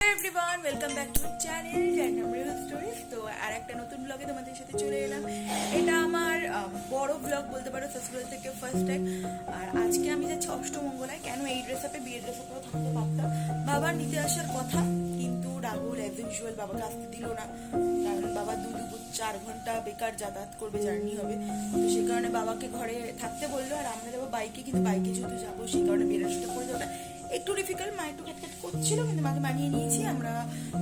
Everyone welcome back to channel random real stories. তো আর একটা নতুন ব্লগে তোমাদের সাথে চলে এলাম। এটা আমার বড় ব্লগ বলতে পারো, ফেস্টিভ্যাল থেকে ফার্স্ট টাইম। আর আজকে আমি যাচ্ছি অষ্টমঙ্গলায়। কেন এই ড্রেস আপে, বিয়ের ড্রেস আপেও থাকতে পারতাম, বাবার নিতে আসার কথা, কিন্তু রাহুল অ্যাজ ইউজুয়াল বাবাকে আসতে দিল না। কারণ বাবা 4 ঘন্টা বেকার যাতায়াত করবে, জার্নি হবে। তো সেই কারণে বাবাকে ঘরে থাকতে বললো, আর আমরা যাবো বাইকে। কিন্তু বাইকে যেহেতু যাবো, সেই কারণে বেরোসটা করে যাওয়াটা একটু ডিফিকাল্ট। মা একটু খ্যাটখ্যাট করছিল, কিন্তু মাকে মানিয়ে নিয়েছি। আমরা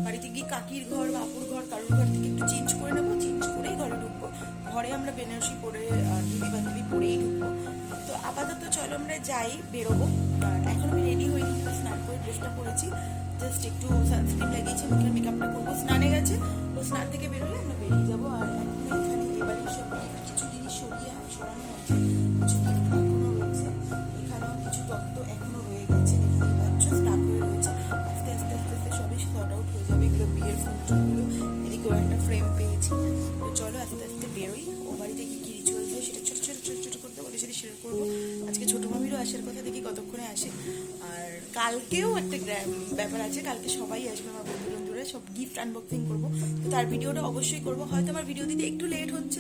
বাড়িতে গিয়ে কাকির ঘর, বাপুর ঘর, কারোর ঘর থেকে একটু চেঞ্জ করে নেবো, চেঞ্জ করেই ঘরে ঢুকবো। ঘরে আমরা বেনারসি পরে, ধুতি বান্ধবী পরেই ঢুকবো। তো আপাতত চলো আমরা যাই, বেরোবো। আর এখন আমি রেডি হয়ে নিয়ে স্নান করে ড্রেসটা পরেছি, জাস্ট একটু সানস্ক্রিন লাগিয়েছি, মুখের মেকআপটা করবো। স্নানে গেছে, ও স্নান থেকে বেরোলে আমরা বেরিয়ে যাবো। আর এখন এখানে এবারে সব কিছু জিনিস সরানো হচ্ছে, কিছু গিফট এখনো রয়েছে, এখানেও কিছু তত্ত্ব এখনো রয়ে গেছে, দেখতেই পাচ্ছ স্টাক হয়ে রয়েছে। আস্তে আস্তে আস্তে আস্তে সবই সর্ট আউট হয়ে যাবে। এগুলো বিয়ের ফুলগুলো, এদিকেও একটা ফ্রেম পেয়েছি। তো চলো আস্তে আস্তে বেরোই। ও বাড়িতে কি কি রিচুয়াল হয় সেটা ছোট ছোট ছোট ছোট করতে বলে সেটা শেয়ার করবো। আজকে ছোটো মামিরও আসার কথা, দেখি কতক্ষণে আসে। আর কালকেও একটা ব্যাপার আছে, কালকে সবাই আসবে, আমার বন্ধু বন্ধুরা, সব গিফট আনবক্সিং করবো। তো তার ভিডিওটা অবশ্যই করবো। হয়তো আমার ভিডিও দিতে একটু লেট হচ্ছে,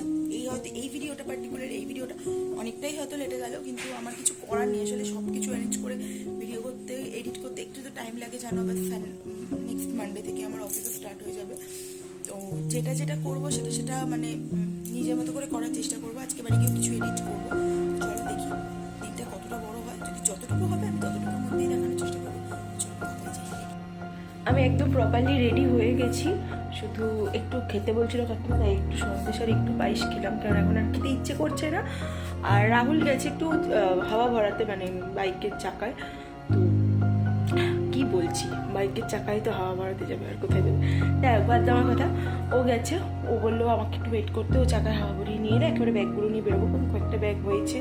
হয়তো এই ভিডিওটা পার্টিকুলার, এই ভিডিওটা অনেকটাই হয়তো লেটে গেল, কিন্তু আমার কিছু করার নেই। আসলে সব কিছু অ্যারেঞ্জ করে ভিডিও করতে, এডিট করতে একটু তো টাইম লাগে, জানো। বাস নেক্সট মানডে থেকে আমার অফিসে স্টার্ট হয়ে যাবে। তো যেটা যেটা করবো সেটা মানে নিজের মতো করে করার চেষ্টা করবো। আজকে বাড়ি গিয়ে কিছু এডিট করবো। চলো দেখি দিনটা কতটা বড় হয়, যদি যতটুকু হবে আমি ততটুকুর মধ্যেই দেখানোর চেষ্টা করবো। চলো আমি একদম প্রপারলি রেডি হয়ে গেছি, শুধু একটু খেতে বলছিল কাকিমা, তাই একটু সন্দেশ আর একটু পায়েস খেলাম, কারণ এখন আর খেতে ইচ্ছে করছে না। আর রাহুল গেছে একটু হাওয়া ভরাতে, মানে বাইকের চাকায়। তো কি বলছি, বাইকের চাকায় তো হাওয়া ভরাতে যাবে, আর কোথায় যাবে। তাই একবার দেওয়ার কথা, ও গেছে, ও বললো আমাকে একটু ওয়েট করতে, ও চাকায় হাওয়া ভরিয়ে নিয়ে না একেবারে ব্যাগগুলো নিয়ে বেরোবো। কোনো কয়েকটা ব্যাগ হয়েছে,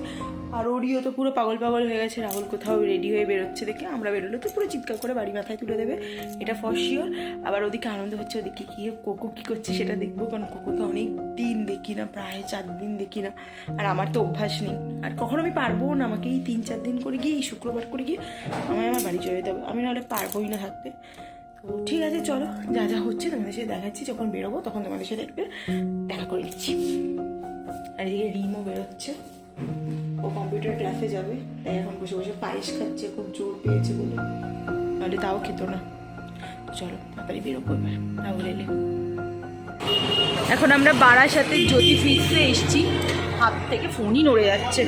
আর ওরিও তো পুরো পাগল পাগল হয়ে গেছে। রাহুল কোথাও রেডি হয়ে বেরোচ্ছে দেখে, আমরা বেরোলে তো পুরো চিৎকার করে বাড়ি মাথায় তুলে দেবে, এটা ফর শিওর। আবার ওদিকে আনন্দ হচ্ছে, ওদিকে গিয়ে কোকো কী করছে সেটা দেখবো, কারণ কোকোকে অনেক দিন দেখি না, প্রায় 4 দিন দেখি না। আর আমার তো অভ্যাস নেই, আর কখনো আমি পারবো না। আমাকে এই 3-4 দিন করে গিয়ে, এই শুক্রবার করে গিয়ে আমার বাড়ি চলে যেতে হবে, আমি নাহলে পারবোই না থাকতে। তো ঠিক আছে, চলো যা যা হচ্ছে তোমাদের সাথে দেখাচ্ছি, যখন বেরোবো তখন তোমাদের সাথে একটু দেখা করে দিচ্ছি। আর এদিকে রিমও বেরোচ্ছে, ও কম্পিউটার ক্লাসে যাবে, তাই এখন বসে বসে পায়েস খাচ্ছে, খুব জোর পেয়েছে বলে, নাহলে তাও খেত না। চলো তাড়াতাড়ি বেরোবো এবার, রাহুল এলে। এখন আমরা বারাসাতে জ্যোতি ফিক্সে এসছি, হাত থেকে ফোনই নড়ে যাচ্ছে।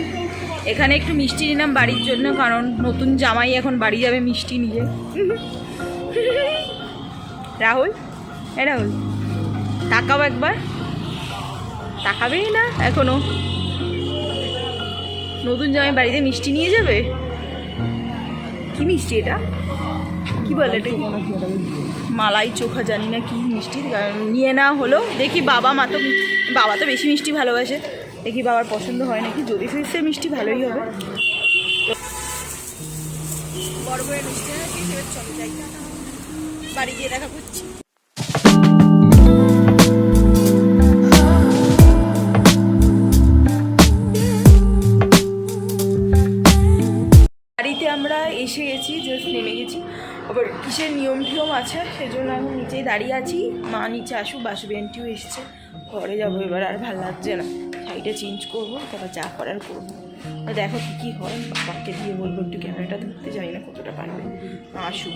এখানে একটু মিষ্টি নিলাম বাড়ির জন্য, কারণ নতুন জামাই এখন বাড়ি যাবে মিষ্টি নিয়ে। রাহুল, রাহুল তাকাও একবার, তাকাবেই না এখনো। নতুন জামাই বাড়িতে মিষ্টি নিয়ে যাবে। কি মিষ্টি এটা, কি বলে এটা? মালাই চোখা, জানি না কি মিষ্টি, নিয়ে না হলো। দেখি বাবা বাবা তো বেশি মিষ্টি ভালোবাসে, দেখি বাবার পছন্দ হয় নাকি। যদি ফিক্সের মিষ্টি ভালোই হবে, বড় করে মিষ্টি নাকি। চলো যাই, বাড়ি গিয়ে দেখা করছি। বাড়িতে আমরা এসে গেছি, জাস্ট নেমে গেছি। আবার কিসের নিয়ম টিয়ম আছে সেজন্য এখন নিচেই দাঁড়িয়ে আছি। মা নিচে আসুক, বাসুবেন্টিও এসছে, ঘরে যাবো এবার। আর ভালো লাগছে না, শাড়িটা চেঞ্জ করবো, তারপর যা করার করবো। দেখো কী কী হয়, বাবাকে দিয়ে বলবো একটু ক্যামেরাটা ধরতে, জানি না কতটা পারবে। আসুক।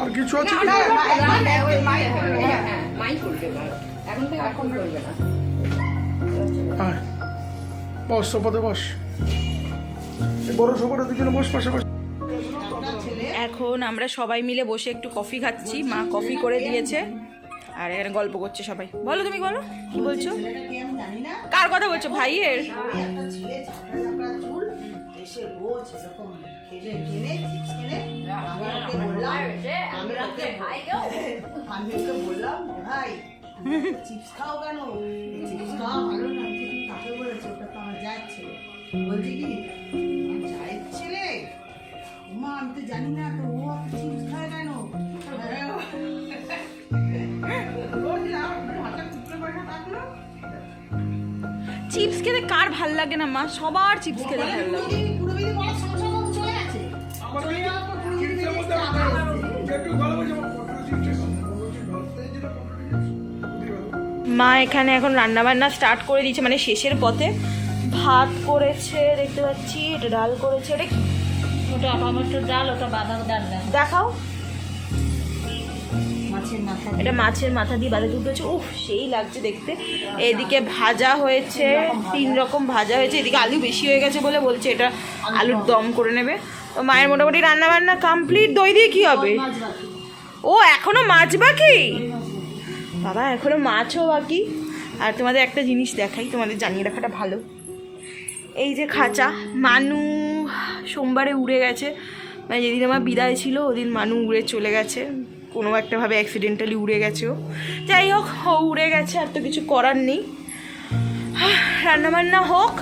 আর কিছু আছে কি? হ্যাঁ বস, সোফাতে বস। এই বড় সোফাটা দুজনে বস পাশাপাশি। এখন আমরা সবাই মিলে বসে একটু কফি খাচ্ছি, মা কফি করে দিয়েছে আর এখানে গল্প করছে সবাই। বলো, তুমি বলো কি বলছো? কার কথা বলছো? ভাইয়ের? আমি ওকে বললাম ভাই চিপস খাও কেন? চিপস খাওয়া ভালো না। কাকে বলেছে? ওটা তো আমার জায়ের ছেলে। বলছি কি আমার জায়ের ছেলে? মা আমি তো জানি না, তো ও চিপস খায় কেন? চিপস খেতে কার ভাল লাগে না মা? সবার চিপস খেতে ভালো লাগে। মা এখানে এখন রান্না বান্না স্টার্ট করে দিয়েছে, মানে শেষের পথে। ভাত করেছে দেখতে পাচ্ছি, এটা ডাল করেছে। এটা কি? ওটা টমেটোর ডাল, ওটা বাদাম ডাল। দেখাও। মাছের মাথা। এটা মাছের মাথা দিয়ে বাদে দুটো হচ্ছে, উফ সেই লাগছে দেখতে। এদিকে ভাজা হয়েছে, 3 রকম ভাজা হয়েছে। এদিকে আলু বেশি হয়ে গেছে বলে বলছে এটা আলুর দম করে নেবে। তো মায়ের মোটামুটি রান্না বান্না কমপ্লিট। দই দিয়ে কি হবে? ও এখনো মাছ বাকি? বাবা এখনো মাছও বাকি। আর তোমাদের একটা জিনিস দেখাই, তোমাদের জানিয়ে রাখাটা ভালো। এই যে খাঁচা, মানু সোমবারে উড়ে গেছে, মানে যেদিন আমার বিদায় ছিল ওদিন মানু উড়ে চলে গেছে। কোনো একটাভাবে অ্যাক্সিডেন্টালি উড়ে গেছে ও। যাই হোক, ও উড়ে গেছে, আর তো কিছু করার নেই। রান্নাবান্না হোক।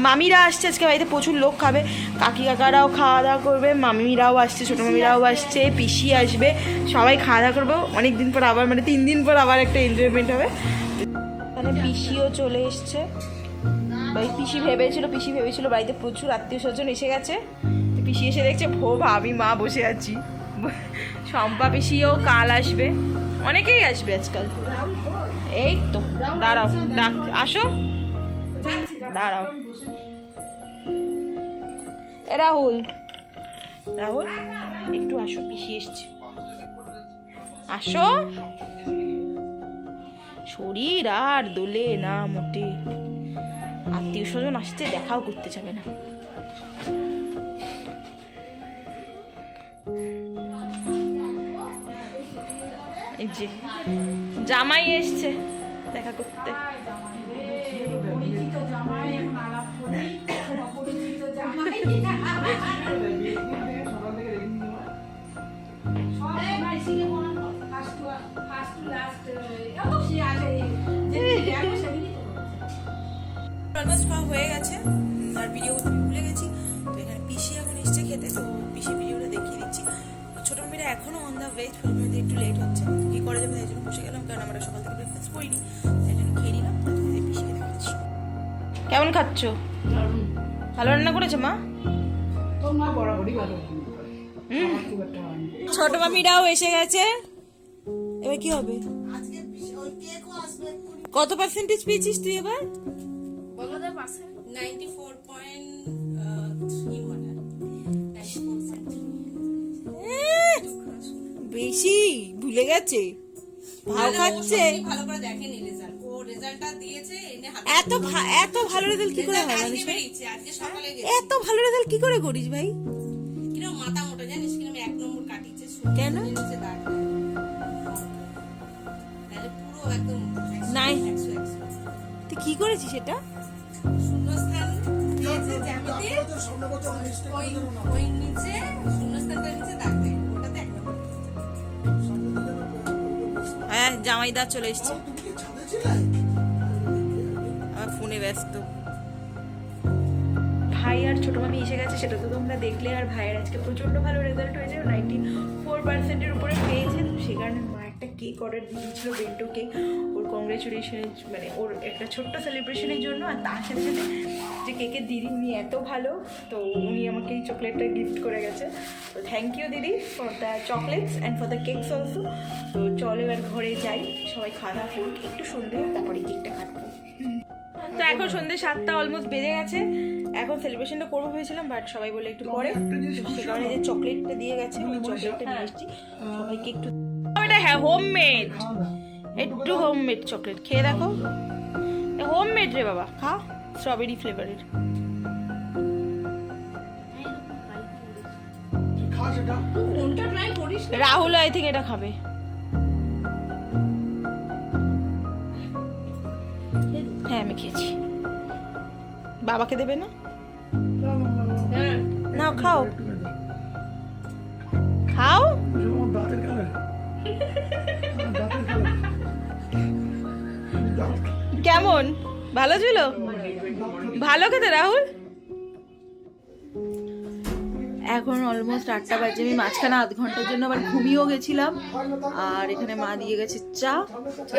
মামিরা আসছে আজকে বাড়িতে, প্রচুর লোক খাবে। কাকি কাকারাও খাওয়া দাওয়া করবে, মামিরাও আসছে, ছোটো মামিরাও আসছে, পিসি আসবে, সবাই খাওয়া দাওয়া করবে। অনেক দিন পর আবার, মানে 3 দিন পর আবার একটা এনজয়মেন্ট হবে। মানে পিসিও চলে এসছে। পিসি ভেবেছিল বাড়িতে প্রচুর আত্মীয় স্বজন এসে গেছে। পিসি এসে দেখছে আমি মা বসে আছি। শম্পা পিসিও কাল আসবে, অনেকেই আসবে আজকাল। এই তো দাঁড়াও, আসো, দাঁড়াও। রাহুল একটু আসো, পিসি এসছে, আসো। শরীর আর দোলে না মোটে, আত্মীয় স্বজন আসতে দেখাও করতে যাবে না। এই যে জামাই এসছে দেখা করতে। অলমোস্ট খাওয়া হয়ে গেছে, আর ভিডিও করতে ভুলে গেছি। তো এখানে পিসি এখন এসছে খেতে, তো পিসি ভিডিওটা দেখিয়ে দিচ্ছি। ছোটো মেয়েরা এখনও অন দ্য ওয়ে, ছোটো মেয়েদের একটু লেট হচ্ছে, কী করা যাবে তাই জন্য বসে গেলাম, কারণ আমরা সকাল থেকে ব্রেকফাস্ট করিনি, তাই জন্য খেয়ে নিলাম। তোমাদের পিসিকে দেখাচ্ছি। কেমন খাচ্ছ? ভালো রান্না করেছে মা? ছোট মামিরাও এসে গেছে, এবার কি হবে? কত পার্সেন্টেজ পেয়েছিস তুই এবার? বেশি ভুলে গেছে, ভাও খাচ্ছে। এত ভালো রেজাল্ট কি করে হয়? এত ভালো রেজাল্ট কি করে করিস ভাই? মাথা মোটা জানিস, কিরকম 1 নম্বর কাটিয়েছে। কেন? পুরো একদম নাই, তুই কি করেছিস এটা? শূন্যস্থান দিয়েছে জ্যামিতি, ওই নিচে শূন্যস্থানটার নিচে দাগ দেয়, ওটাতে 1 নম্বর। হ্যাঁ, জামাইদা চলে এসছে, আমার ফোনে ব্যস্ত। ভাই আর ছোট মামি এসে গেছে, সেটা তো তোমরা দেখলে। আর ভাইয়ের আজকে প্রচন্ড ভালো রেজাল্ট হয়েছে, 94% উপরে পেয়েছে। তো সে কারণে মা একটা কেক অর্ডার দিয়েছিল, বেন্টো কেক, ওর কংগ্রেচুলেশনের, মানে ওর একটা ছোট্ট সেলিব্রেশনের জন্য। আর তার সাথে সাথে যে কেকের দিদি, উনি এত ভালো, তো উনি আমাকে এই চকলেটটা গিফট করে গেছে। তো থ্যাংক ইউ দিদি for the chocolates and for the cakes also. তো চলো এবার ঘরে যাই, সবাই খাওয়া দাওয়া করুক, একটু সন্ধে তারপরে কেকটা কাটবো। তো এখন সন্ধ্যে 7টা অলমোস্ট বেজে গেছে। এখন সেলিব্রেশনটা করবো ভেবেছিলাম, বাট সবাই বলে একটু পরে, তো সে কারণে যে চকলেটটা দিয়ে গেছে ওই চকলেটটা নিয়ে এসেছি সবাইকে একটু। এটা হ্যাঁ হোমমেড, একটু হোমমেড চকলেট খেয়ে দেখো, হোমমেড রে বাবা, খা, স্ট্রবেরি ফ্লেভারের। খা সেটা। কোনটা ট্রাই করিস না? রাহুল আই থিঙ্ক এটা খাবে। হ্যাঁ আমি খেয়েছি। বাবাকে দেবে না? হ্যাঁ নাও খাও খাও। আমার দাঁতের কালার, দাঁতের কালার। কেমন, ভালো ছিল? ভালো খেতে রাহুল? এখন অলমোস্ট 8টা বাজে, আমি মাঝখানে আধ ঘন্টার জন্য আবার ঘুমিয়েও গেছিলাম। আর এখানে মা দিয়ে গেছে চা।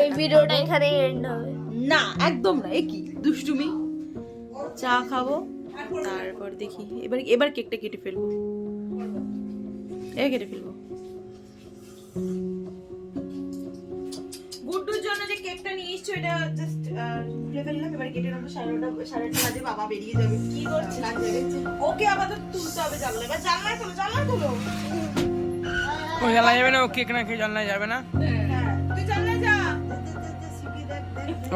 এই ভিডিওটা এখানেই এন্ড হবে। না একদম না, এ কি দুষ্টুমি। চা খাবো, তারপর দেখি এবার কেকটা কেটে ফেলবো, কেটে ফেলবো। গুড্ডুর জন্য যে কেকটা নিয়ে এসছো এটা জাস্ট খুলে ফেললাম, এবার কেটে নেবো। 8:30 বাজে বাবা বেরিয়ে যাবে। কি করছিস? ওকে আপাতত তুলতে হবে জানলা, এবার জানলায় তোলো। ও জ্বালা যাবে না, ও কেক না খেয়ে জানলায় যাবে না। হ্যাঁ তুই জানলায় যা।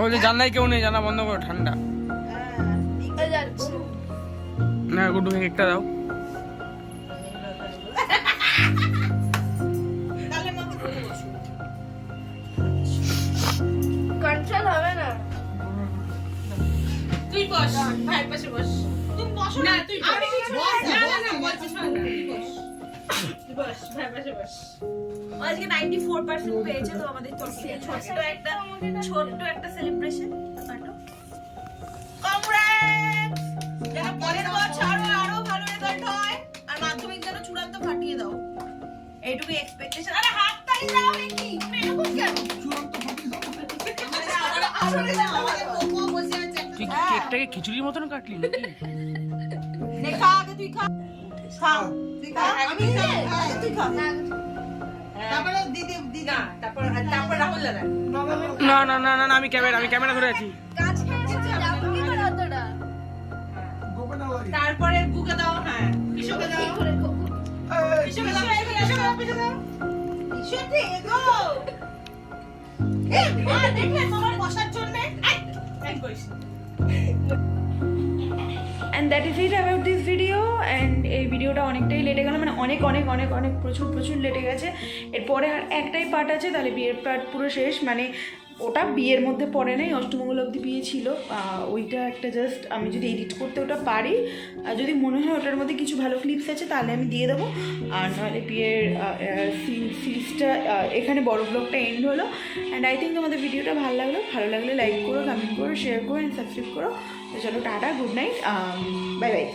ও যে জানলায় কেউ নেই, জানলা বন্ধ করো, ঠান্ডা। যাচ্ছে না গুড্ডুকে কেকটা দাও। তাহলে মাকে বলে বসো। কন্ট্রোল হবে না। তুই বস, ভাইয়ের পাশে বস। তুমি বসো না না, তুই আমি কিছু বস, বলছি না না। না বলছি শোন না, তুই বস। তুই বস, ভাইয়ের পাশে বস। ও আজকে 94% পেয়েছে, তো আমাদের ছোট্ট একটা সেলিব্রেশন। কংগ্রেটস! যেন পরের বছর আরো ভালো রেজাল্ট হয়, আর মাধ্যমিক যেন চূড়ান্ত ফাটিয়ে দাও, এইটুকু এক্সপেকটেশন। আরে হাত তালি দাও নাকি, তুমি এরকম কেন? চূড়ান্ত ফাটিয়ে দাও। আসলে না, আমাদের বউ বসে আছে একটা। তুই কেকটাকে খিচুড়ির মতন কাটলি নাকি? নে খা, আগে তুই খা। খা, তুই খা। আমি আগে তুই খা। তারপরে দিদি না, তারপর রাহুল দাদা। না না না না না, আমি ক্যামেরা ধরে আছি। কাজ খেয়েছে যাবো কি করে অতটা? গোপে না লাগে। তারপরে বুকে দাও, হ্যাঁ কিশোকে দাও, কি করে খাবো? কিশোকে দাও, কিশোকে দাও। সত্যি এগো। মা দেখলে তোমার বসার জন্য। এক বস। And that is it about this video. And এই ভিডিওটা অনেকটাই লেটে গেল, মানে অনেক প্রচুর লেটে গেছে। এরপরে আর একটাই পার্ট আছে, তাহলে বিয়ের পার্ট পুরো শেষ। মানে ওটা বিয়ের মধ্যে পড়ে নাই, অষ্টমঙ্গল অবধি বিয়ে ছিল। ওইটা একটা জাস্ট আমি যদি এডিট করতে ওটা পারি, আর যদি মনে হয় ওটার মধ্যে কিছু ভালো ক্লিপস আছে তাহলে আমি দিয়ে দেবো। আর নাহলে বিয়ের সিরিজটা এখানে বড় ব্লগটা এন্ড হলো। অ্যান্ড আই থিঙ্ক তোমাদের ভিডিওটা ভালো লাগলে লাইক করো, কমেন্ট করো, শেয়ার করো অ্যান্ড সাবস্ক্রাইব করো। তো চলো tata, good night, bye bye.